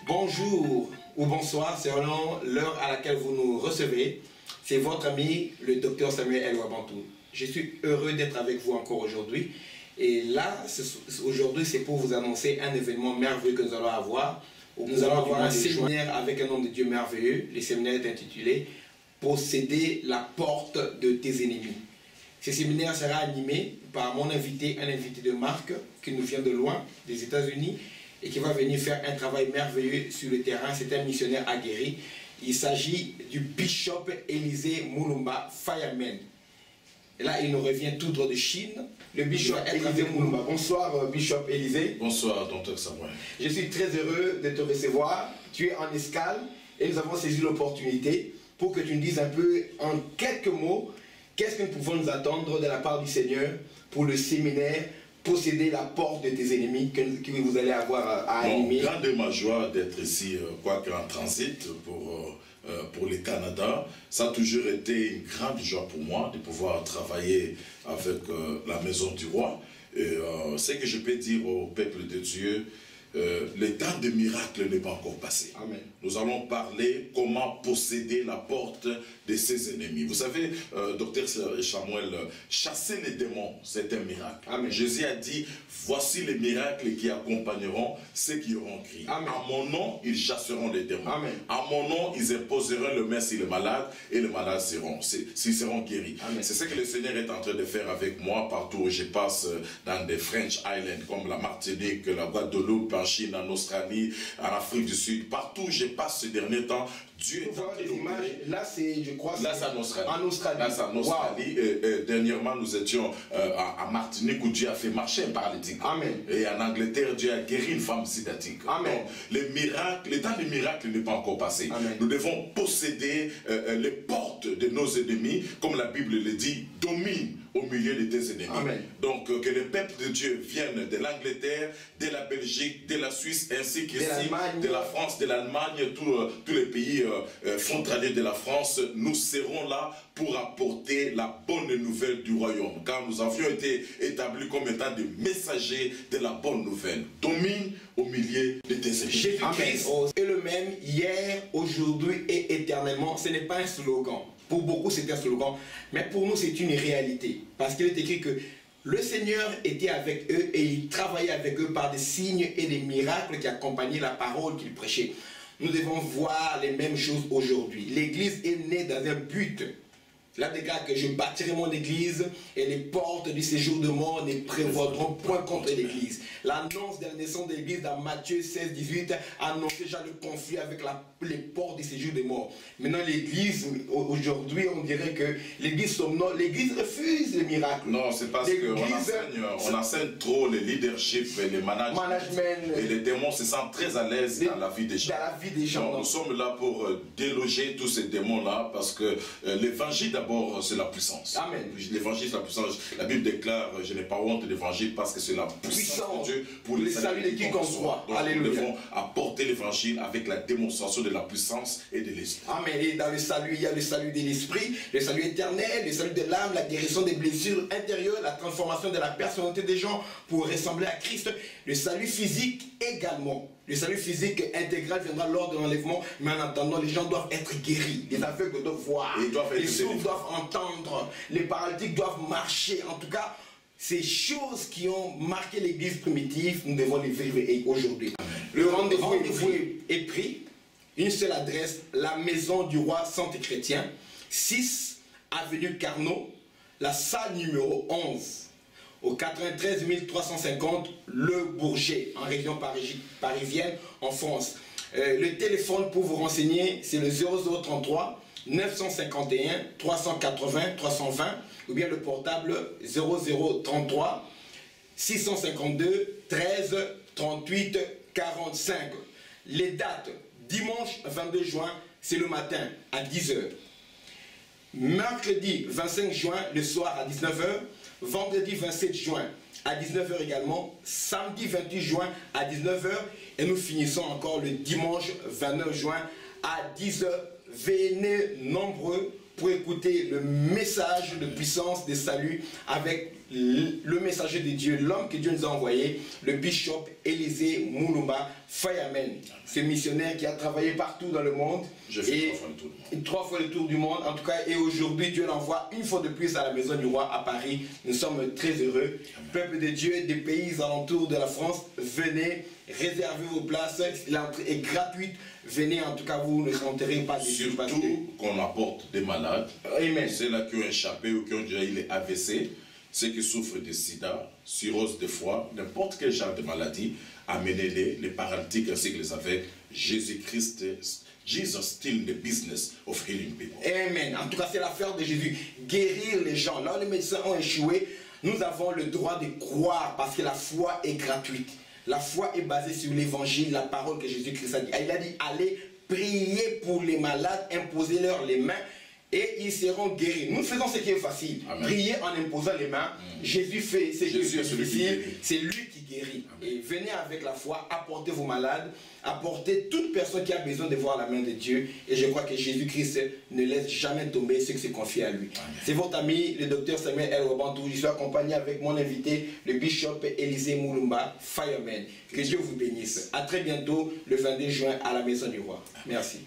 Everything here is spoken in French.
Bonjour ou bonsoir, selon l'heure à laquelle vous nous recevez. C'est votre ami, le docteur Samuel El Wabantou. Je suis heureux d'être avec vous encore aujourd'hui. Et là, aujourd'hui, c'est pour vous annoncer un événement merveilleux que nous allons avoir. Nous allons avoir un séminaire avec un homme de Dieu merveilleux. Le séminaire est intitulé « Posséder la porte de tes ennemis ». Ce séminaire sera animé par mon invité, un invité de marque qui nous vient de loin, des États-Unis, et qui va venir faire un travail merveilleux sur le terrain. C'est un missionnaire aguerri. Il s'agit du Bishop Élisée Mulumba Fireman. Et là, il nous revient tout droit de Chine. Le Bishop Élisée Mulumba. Bonsoir, Bishop Élisée. Bonsoir, docteur Samuel. Je suis très heureux de te recevoir. Tu es en escale et nous avons saisi l'opportunité pour que tu nous dises un peu, en quelques mots, qu'est-ce que nous pouvons nous attendre de la part du Seigneur pour le séminaire posséder la porte de tes ennemis que vous allez avoir à animer. Grande est ma joie d'être ici, quoique en transit pour le Canada. Ça a toujours été une grande joie pour moi de pouvoir travailler avec la Maison du Roi. Et ce que je peux dire au peuple de Dieu, le temps de miracle n'est pas encore passé. Amen. Nous allons parler comment posséder la porte de ses ennemis. Vous savez, docteur Samuel, chasser les démons, c'est un miracle. Amen. Jésus a dit, voici les miracles qui accompagneront ceux qui auront crié. Amen. À mon nom, ils chasseront les démons. Amen. À mon nom, ils imposeront le main sur les malades et les malades seront guéris. C'est ce que le Seigneur est en train de faire avec moi partout où je passe dans des French Islands comme la Martinique, la Guadeloupe, en Chine, en Australie, en Afrique du Sud. Partout où je passe ces derniers temps, Dieu est en train de images. Là, c'est, je crois, là, c'est en Australie. En Australie. Là, c'est en Australie. Wow. Dernièrement, nous étions à Martinique où Dieu a fait marcher un paralytique. Amen. Et en Angleterre, Dieu a guéri une femme sidatique. Amen. Donc, les miracles, le temps des miracles n'est pas encore passé. Amen. Nous devons posséder les portes de nos ennemis, comme la Bible le dit, domine au milieu de tes ennemis. Amen. Donc, que le peuple de Dieu vienne de l'Angleterre, de la Belgique, de la Suisse, ainsi qu'ici, de la France, de l'Allemagne, tous les pays frontaliers de la France, nous serons là pour apporter la bonne nouvelle du royaume. Car nous avions été établis comme étant des messagers de la bonne nouvelle. Domine au milieu de tes ennemis. Jésus-Christ est le même hier, aujourd'hui et éternellement. Ce n'est pas un slogan. Pour beaucoup, c'est un slogan. Mais pour nous, c'est une réalité. Parce qu'il est écrit que le Seigneur était avec eux et il travaillait avec eux par des signes et des miracles qui accompagnaient la parole qu'il prêchait. Nous devons voir les mêmes choses aujourd'hui. L'Église est née dans un but. Là, déclare que je bâtirai mon église et les portes du séjour de mort ne prévaudront point contre l'église. L'annonce de la naissance de l'église dans Matthieu 16, 18 annonçait déjà le conflit avec les portes du séjour de mort. Maintenant, l'église, aujourd'hui, on dirait que l'église somnole, l'église refuse les miracles. Non, c'est parce qu'on enseigne trop le leadership et le management. Et les démons se sentent très à l'aise dans la vie des gens. Dans la vie des gens. Donc, nous sommes là pour déloger tous ces démons-là parce que l'évangile d'abord, c'est la puissance. Amen. L'évangile, c'est la puissance. La Bible déclare, je n'ai pas honte de l'évangile parce que c'est la puissance de Dieu pour le salut de quiconque soit. Nous devons apporter l'évangile avec la démonstration de la puissance et de l'esprit. Amen. Et dans le salut, il y a le salut de l'esprit, le salut éternel, le salut de l'âme, la guérison des blessures intérieures, la transformation de la personnalité des gens pour ressembler à Christ, le salut physique également. Le salut physique intégral viendra lors de l'enlèvement, mais en attendant, les gens doivent être guéris. Les aveugles doivent voir, les sourds doivent entendre, les paralytiques doivent marcher. En tout cas, ces choses qui ont marqué l'église primitive, nous devons les vivre aujourd'hui. Le rendez-vous est pris. Une seule adresse, la Maison du Roi Centre Chrétien, 6 avenue Carnot, la salle numéro 11. Au 93 350 Le Bourget, en région parisienne, en France. Le téléphone pour vous renseigner, c'est le 0033 951 380 320 ou bien le portable 0033 652 13 38 45. Les dates, dimanche 22 juin, c'est le matin à 10 h. Mercredi 25 juin, le soir à 19 h. Vendredi 27 juin à 19 h également, samedi 28 juin à 19 h et nous finissons encore le dimanche 29 juin à 10 h. Venez nombreux pour écouter le message de puissance, de salut avec le messager de Dieu, l'homme que Dieu nous a envoyé, le bishop Élisée Moulumba Fayamen. Ce missionnaire qui a travaillé partout dans le monde. J'ai fait 3 fois le tour du monde. En tout cas, et aujourd'hui, Dieu l'envoie une fois de plus à la Maison du Roi à Paris. Nous sommes très heureux. Amen. Peuple de Dieu, des pays alentours de la France, venez, réservez vos places. L'entrée est gratuite. Venez, en tout cas, vous ne rentrerez pas déçus. Surtout qu'on apporte des malades. Amen. Ceux-là qui ont échappé ou qui ont déjà eu les AVC, ceux qui souffrent de sida, cirrhose de foie, n'importe quel genre de maladie, amenez-les, les paralytiques ainsi que les aveugles. Jésus-Christ, Jesus still in the business of healing people. Amen. En tout cas, c'est l'affaire de Jésus. Guérir les gens. Là où les médecins ont échoué, nous avons le droit de croire parce que la foi est gratuite. La foi est basée sur l'évangile, la parole que Jésus-Christ a dit. Il a dit, allez prier pour les malades, imposez-leur les mains et ils seront guéris. Nous faisons ce qui est facile. Amen. Prier en imposant les mains. Jésus fait ce qui est difficile. C'est lui qui guérit. Amen. Et venez avec la foi, apportez vos malades, apportez toute personne qui a besoin de voir la main de Dieu. Et je crois que Jésus-Christ ne laisse jamais tomber ceux qui se confient à lui. C'est votre ami, le docteur Samuel El Wabantou. Je suis accompagné avec mon invité, le bishop Élisée Moulumba Fireman. Que Dieu vous bénisse. À très bientôt, le 22 juin, à la Maison du Roi. Merci.